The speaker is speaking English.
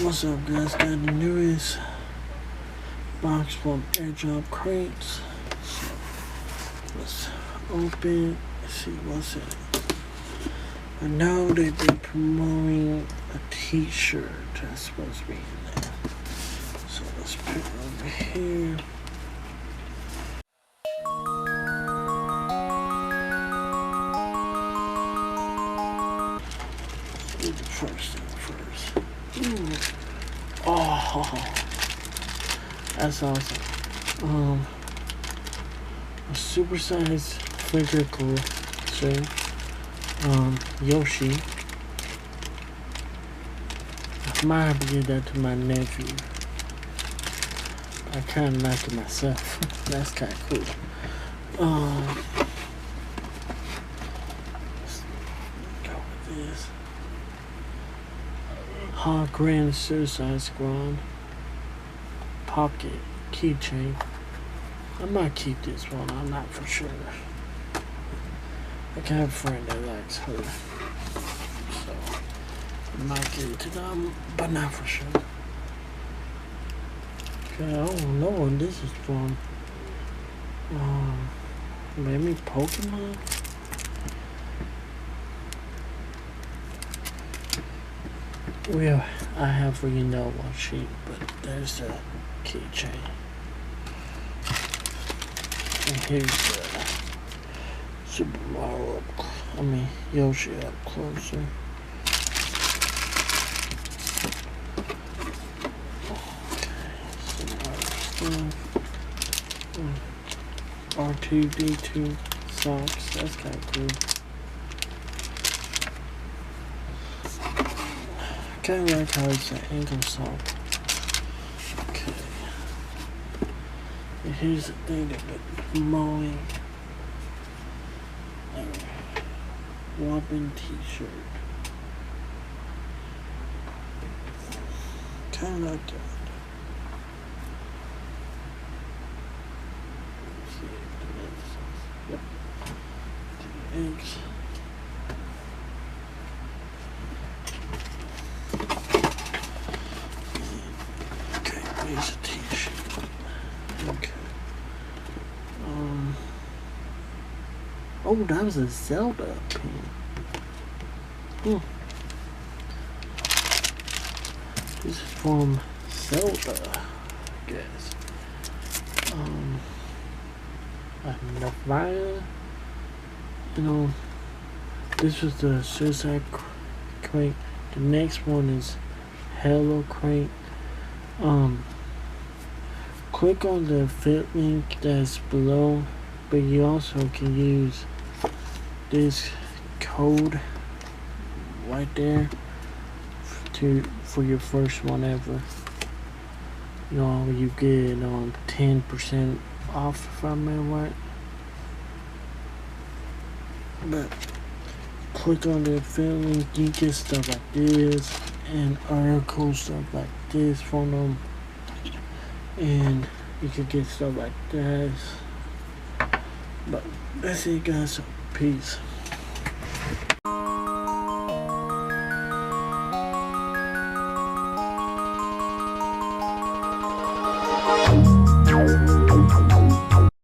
What's up, guys? Got the newest box from airdropcrates. So let's open. See what's in it. I know they've been promoting a t-shirt that's supposed to be in there. So let's put it over here. Do the first thing first. Ooh. Oh, that's awesome. A supersized physical suit. Yoshi. I might have to give that to my nephew. I kind of like it myself. That's kind of cool. Let's go with this. Hard Grand Suicide Squad pocket keychain. I might keep this one. I'm not for sure. I have a friend that likes her, so I might give it to them, but not for sure. Okay, I don't know what this is from. Maybe Pokemon? Well, I have really no one sheet, but there's a keychain. And here's Super Mario Yoshi up closer. Okay, some other stuff. R2-D2 socks, that's kind of cool. Kind of like how it's an ankle sock. Okay. And here's the thing that been mowing. Robin t-shirt. Kind of like that. Yep. The eggs. Okay, here's a t-shirt. Okay. Oh, that was a Zelda pin. This is from Zelda, I guess. Nevada. This was the Suicide Crate. The next one is Hello Crate. Click on the fit link that's below, but you also can use this code right there for your first one ever. You get 10% off if I remember right. But click on the affiliate link, you get stuff like this and other cool stuff like this from them, and you can get stuff like this. But that's it, guys. So peace.